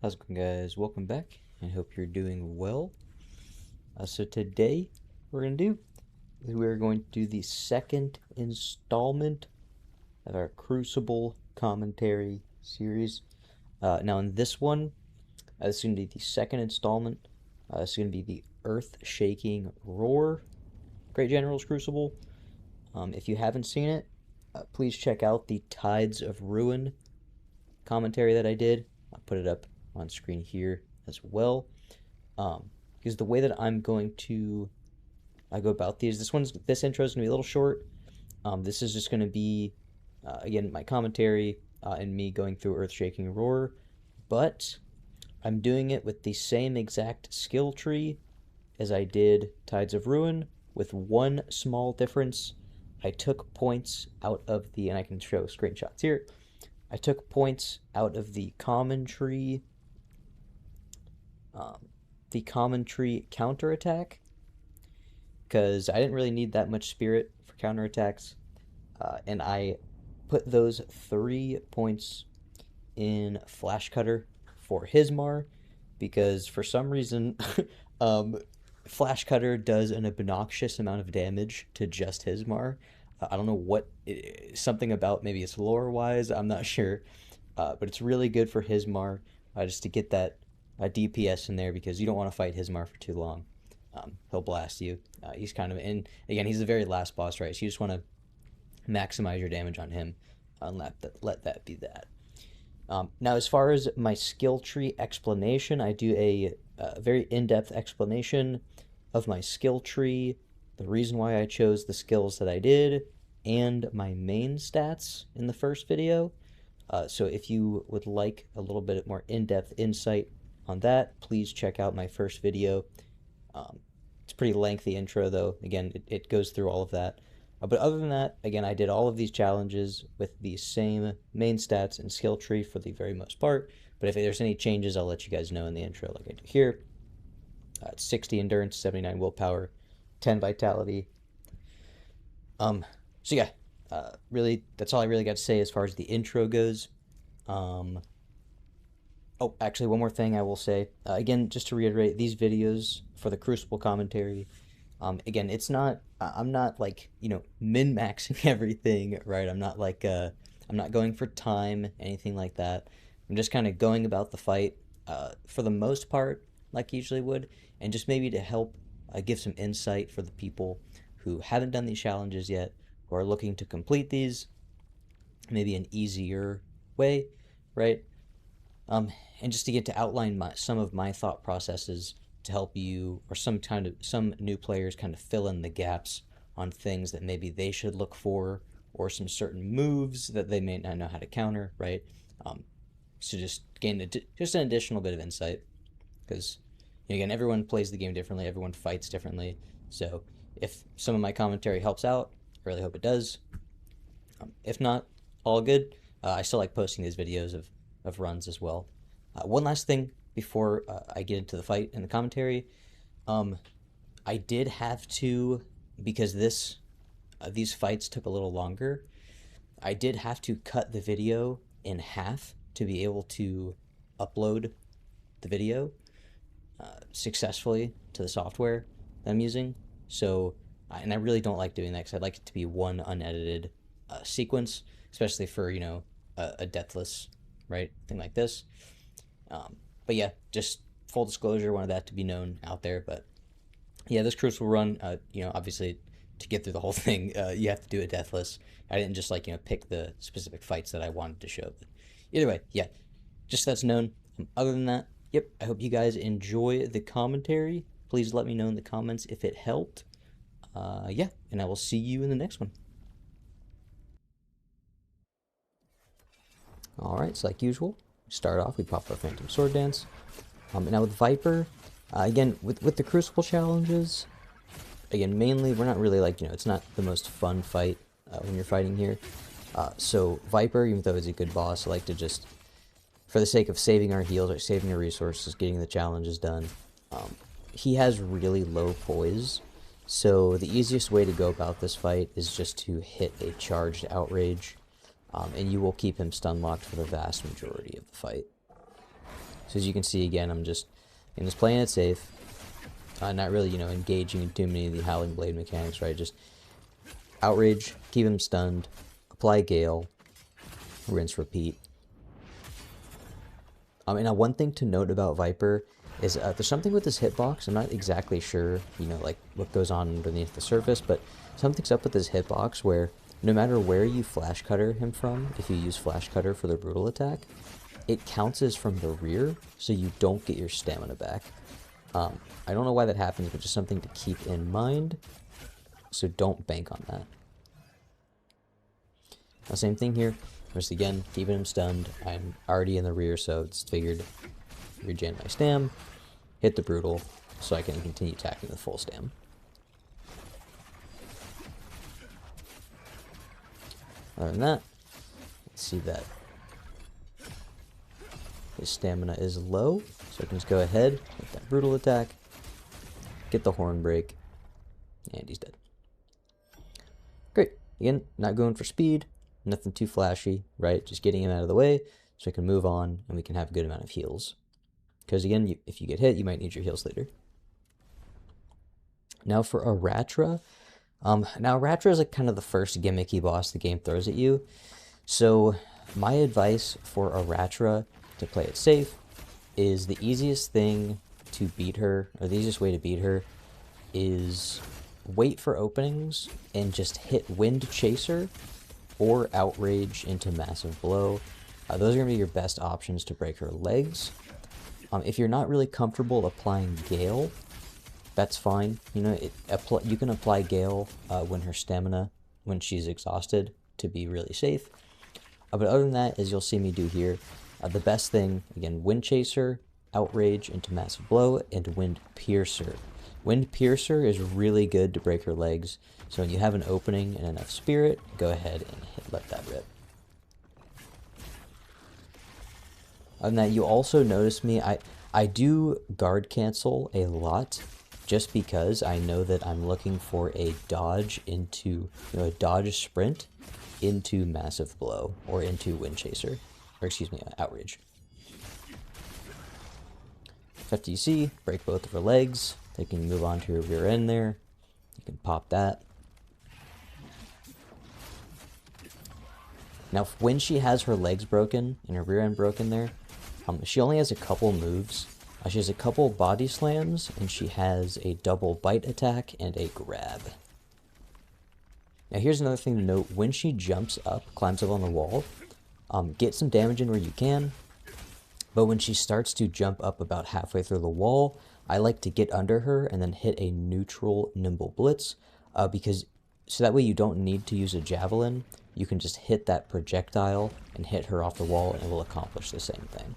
How's it going, guys? Welcome back, and hope you're doing well. So today, we're going to do the second installment of our Crucible Commentary series. Now in this one, this is going to be the second installment. This is going to be the Earthshaking Roar Great General's Crucible. If you haven't seen it, please check out the Tides of Ruin commentary that I did. I'll put it up on screen here as well. Because the way that I'm going to go about these, this intro is going to be a little short. This is just going to be, again, my commentary and me going through Earthshaking Roar, but I'm doing it with the same exact skill tree as I did Tides of Ruin, with one small difference. I took points out of the, and I can show screenshots here, I took points out of the common tree counterattack, because I didn't really need that much spirit for counterattacks, and I put those 3 points in Flash Cutter for Hismar, because for some reason Flash Cutter does an obnoxious amount of damage to just Hismar. I don't know what, something about, maybe it's lore wise, I'm not sure, but it's really good for Hismar, just to get that DPS in there, because you don't want to fight Hismar for too long. He'll blast you. He's kind of, and again, he's the very last boss, right? So you just want to maximize your damage on him, and let that be that. Now, as far as my skill tree explanation, I do a very in-depth explanation of my skill tree, the reason why I chose the skills that I did, and my main stats in the first video. So if you would like a little bit more in-depth insight on that, please check out my first video. It's a pretty lengthy intro, though. Again, it goes through all of that. But other than that, again, I did all of these challenges with the same main stats and skill tree for the very most part. But if there's any changes, I'll let you guys know in the intro, like I do here. It's 60 endurance, 79 willpower, 10 vitality. So yeah, really, that's all I really got to say as far as the intro goes. Oh, actually, one more thing I will say. Again, just to reiterate, these videos for the Crucible commentary, again, it's not, I'm not like, min-maxing everything, right? I'm not like, I'm not going for time, anything like that. I'm just kind of going about the fight, for the most part, like I usually would, and just maybe to help give some insight for the people who haven't done these challenges yet, who are looking to complete these, maybe an easier way, right? And just to get to outline some of my thought processes to help you, or some new players kind of fill in the gaps on things that maybe they should look for, or some certain moves that they may not know how to counter, right? So just gain just an additional bit of insight, because again, everyone plays the game differently, everyone fights differently. So if some of my commentary helps out, I really hope it does. If not, all good. I still like posting these videos of runs as well. One last thing before I get into the fight and the commentary. I did have to, because these fights took a little longer, I did have to cut the video in half to be able to upload the video successfully to the software that I'm using. So, and I really don't like doing that, because I'd like it to be one unedited sequence, especially for, a deathless, right, thing like this. But yeah, just full disclosure, wanted that to be known out there. But yeah, this Crucible run, obviously to get through the whole thing, you have to do it deathless. I didn't just pick the specific fights that I wanted to show. But either way, yeah, just so that's known. Other than that, yep, I hope you guys enjoy the commentary. Please let me know in the comments if it helped. Yeah, and I will see you in the next one. Alright, so like usual, start off, we pop our Phantom Sword Dance. And now with Viper, again, with the Crucible challenges, again, mainly, we're not really it's not the most fun fight when you're fighting here. So Viper, even though he's a good boss, I like to just, for the sake of saving our heals or saving our resources, getting the challenges done, he has really low poise. So the easiest way to go about this fight is just to hit a charged Outrage, and you will keep him stun locked for the vast majority of the fight. So as you can see, again, I'm just playing it safe. Not really, engaging in too many of the Howling Blade mechanics, right? Just outrage, keep him stunned, apply Gale, rinse, repeat. And now one thing to note about Viper is there's something with his hitbox. I'm not exactly sure, like what goes on underneath the surface, but something's up with his hitbox where no matter where you flash cutter him from, if you use flash cutter for the brutal attack, it counts as from the rear, so you don't get your stamina back. I don't know why that happens, but just something to keep in mind, so don't bank on that. Now, same thing here. Just again, keeping him stunned. I'm already in the rear, so it's figured regen my stam, hit the brutal, so I can continue attacking with full stam. Other than that, let's see that his stamina is low, so I can just go ahead with that brutal attack, get the horn break, and he's dead. Great. Again, not going for speed, nothing too flashy, right? Just getting him out of the way so I can move on and we can have a good amount of heals. Because again, if you get hit, you might need your heals later. Now for Aratra. Now Aratra is like kind of the first gimmicky boss the game throws at you. So my advice for Aratra to play it safe is the easiest thing to beat her, or the easiest way to beat her, is wait for openings and just hit Wind Chaser or Outrage into Massive Blow. Those are going to be your best options to break her legs. If you're not really comfortable applying Gale, that's fine. You can apply Gale when she's exhausted, to be really safe. But other than that, as you'll see me do here, the best thing, again, Wind Chaser, Outrage into Massive Blow, and Wind Piercer. Wind Piercer is really good to break her legs, so when you have an opening and enough spirit, go ahead and let that rip. Other than that, you also notice me, I do guard cancel a lot, just because I know that I'm looking for a dodge into, a dodge sprint into Massive Blow, or into Wind Chaser, or excuse me, Outrage. FTC, break both of her legs, they can move on to her rear end there, you can pop that. Now, when she has her legs broken and her rear end broken there, she only has a couple moves. She has a couple body slams, and she has a double bite attack and a grab. Now, here's another thing to note. When she jumps up, climbs up on the wall, get some damage in where you can, but when she starts to jump up about halfway through the wall, I like to get under her and then hit a neutral Nimble Blitz, so that way you don't need to use a javelin. You can just hit that projectile and hit her off the wall, and it will accomplish the same thing.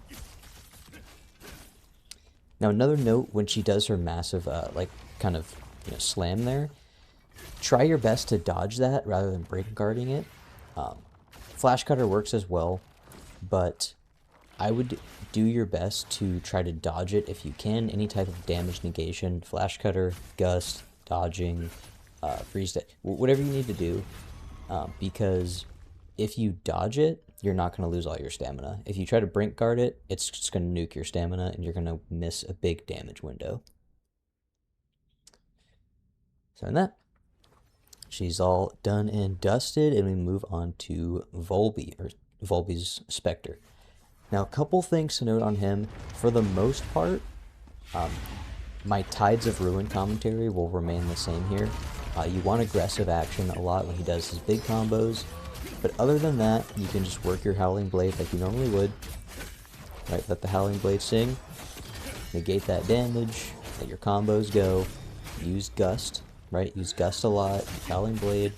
Now, another note, when she does her massive, slam there, try your best to dodge that rather than break guarding it. Flash Cutter works as well, but I would do your best to try to dodge it if you can. Any type of damage negation, Flash Cutter, Gust, dodging, freeze, whatever you need to do, because if you dodge it, you're not going to lose all your stamina. If you try to brink guard it, it's just going to nuke your stamina, and you're going to miss a big damage window. So in that, she's all done and dusted, and we move on to Volby, or Volby's Spectre. Now, a couple things to note on him. For the most part, my Tides of Ruin commentary will remain the same here. You want aggressive action a lot when he does his big combos. But other than that, you can just work your Howling Blade like you normally would. Right, let the Howling Blade sing. Negate that damage. Let your combos go. Use Gust, right? Use Gust a lot. Use Howling Blade.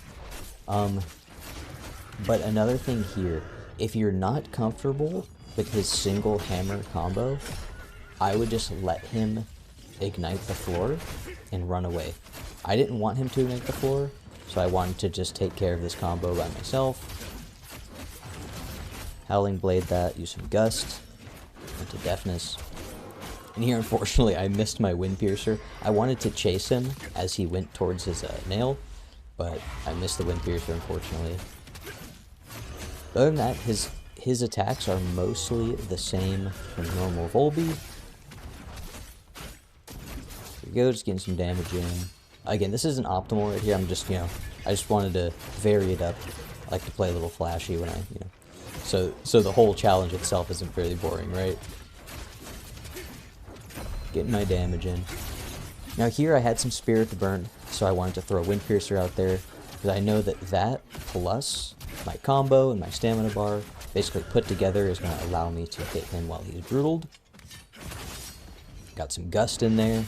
But another thing here, if you're not comfortable with his single hammer combo, I would just let him ignite the floor and run away. I didn't want him to ignite the floor, so I wanted to just take care of this combo by myself. Howling Blade that, use some Gust into Deafness. And here, unfortunately, I missed my Wind Piercer. I wanted to chase him as he went towards his nail, but I missed the Wind Piercer, unfortunately. Other than that, his his attacks are mostly the same from normal Volby. There we go, just getting some damage in. Again, this isn't optimal right here. I'm just, I just wanted to vary it up. I like to play a little flashy when so the whole challenge itself isn't fairly boring, right? Getting my damage in. Now here I had some Spirit to burn, so I wanted to throw Wind Piercer out there, because I know that plus my combo and my stamina bar basically put together is going to allow me to hit him while he's brutaled. Got some Gust in there.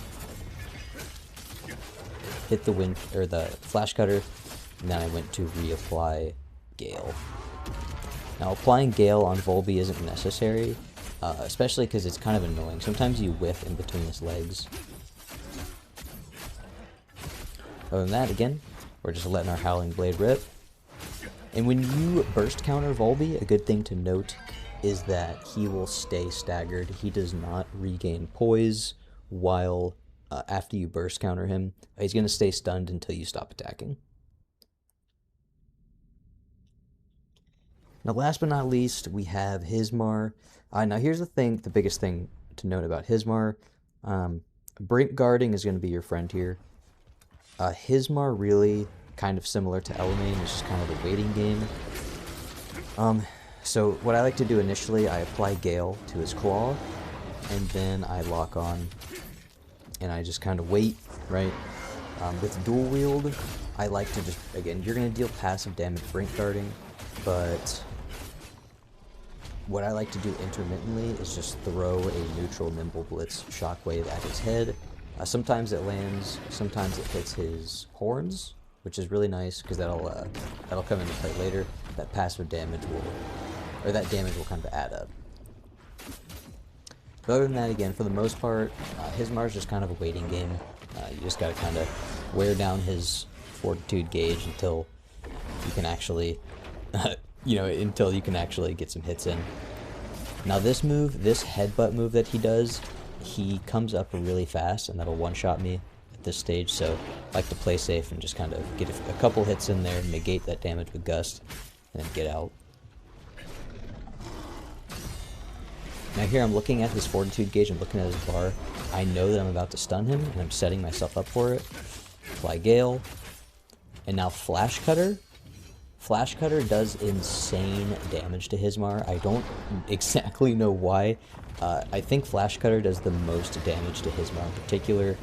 Hit the wind or the Flash Cutter, and then I went to reapply Gale. Now applying Gale on Volby isn't necessary, especially because it's kind of annoying. Sometimes you whiff in between his legs. Other than that, again, we're just letting our Howling Blade rip. And when you burst counter Volby, a good thing to note is that he will stay staggered. He does not regain poise while after you burst counter him. He's going to stay stunned until you stop attacking. Now last but not least, we have Hismar. Now here's the biggest thing to note about Hismar. Brink guarding is going to be your friend here. Hismar really kind of similar to Element, it's just kind of a waiting game. So what I like to do initially, I apply Gale to his claw, and then I lock on, and I just kind of wait, right? With Dual Wield, I like to just, again, you're going to deal passive damage Brink guarding, but what I like to do intermittently is just throw a neutral Nimble Blitz Shockwave at his head. Sometimes it lands, sometimes it hits his horns, which is really nice because that'll come into play later. That passive damage that damage will kind of add up. But other than that, again, for the most part, Hismar's just kind of a waiting game. You just got to kind of wear down his fortitude gauge until you can actually, until you can actually get some hits in. Now this move, this headbutt move that he does, he comes up really fast, and that'll one-shot me at this stage, so I like to play safe and just kind of get a couple hits in there, negate that damage with Gust, and then get out. Now here I'm looking at his fortitude gauge, I'm looking at his bar. I know that I'm about to stun him, and I'm setting myself up for it. Apply Gale, and now Flash Cutter. Flash Cutter does insane damage to Hismar. I don't exactly know why. I think Flash Cutter does the most damage to Hismar in particular.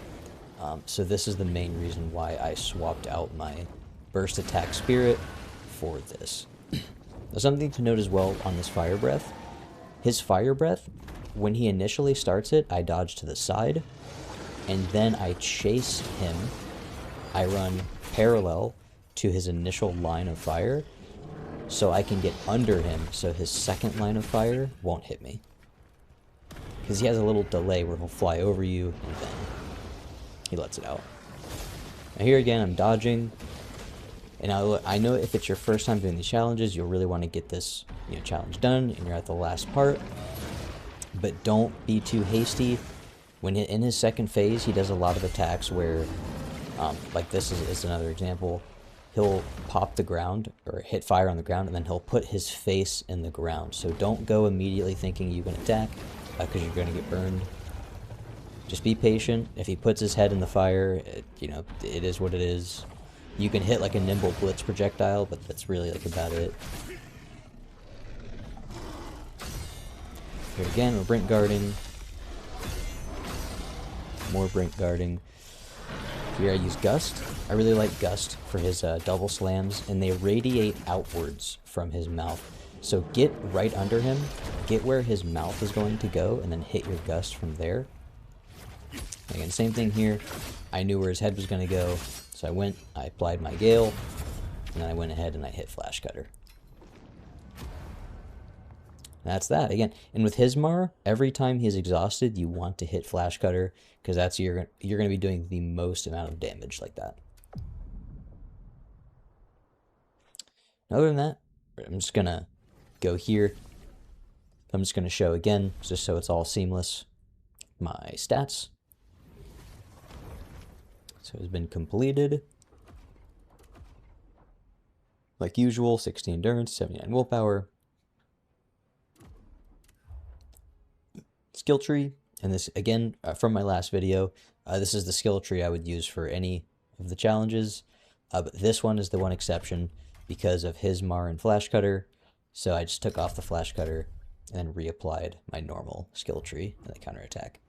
So this is the main reason why I swapped out my Burst Attack Spirit for this. Now something to note as well on this Fire Breath. His Fire Breath, when he initially starts it, I dodge to the side, and then I chase him. I run parallel to his initial line of fire, so I can get under him so his second line of fire won't hit me. Because he has a little delay where he'll fly over you, and then he lets it out. Now here again, I'm dodging, and I know if it's your first time doing these challenges, you'll really want to get this challenge done, and you're at the last part. But don't be too hasty. When in his second phase, he does a lot of attacks where, like this is another example. He'll pop the ground, or hit fire on the ground, and then he'll put his face in the ground. So don't go immediately thinking you can attack, because you're going to get burned. Just be patient. If he puts his head in the fire, it is what it is. You can hit like a Nimble Blitz projectile, but that's really like about it. Here again, we're Brink guarding. More Brink guarding. Here I use Gust. I really like Gust for his double slams, and they radiate outwards from his mouth. So get right under him, get where his mouth is going to go, and then hit your Gust from there. Again, same thing here. I knew where his head was going to go, so I applied my Gale, and then I went ahead and I hit Flash Cutter. That's that. Again, and with Hismar, every time he's exhausted, you want to hit Flash Cutter, because that's you're going to be doing the most amount of damage like that. Other than that, I'm just going to go here. I'm just going to show again, just so it's all seamless, my stats. So it's been completed. Like usual, 60 endurance, 79 willpower, skill tree, and this again from my last video. This is the skill tree I would use for any of the challenges, but this one is the one exception because of Hismar and Flash Cutter. So I just took off the Flash Cutter and then reapplied my normal skill tree and the counterattack.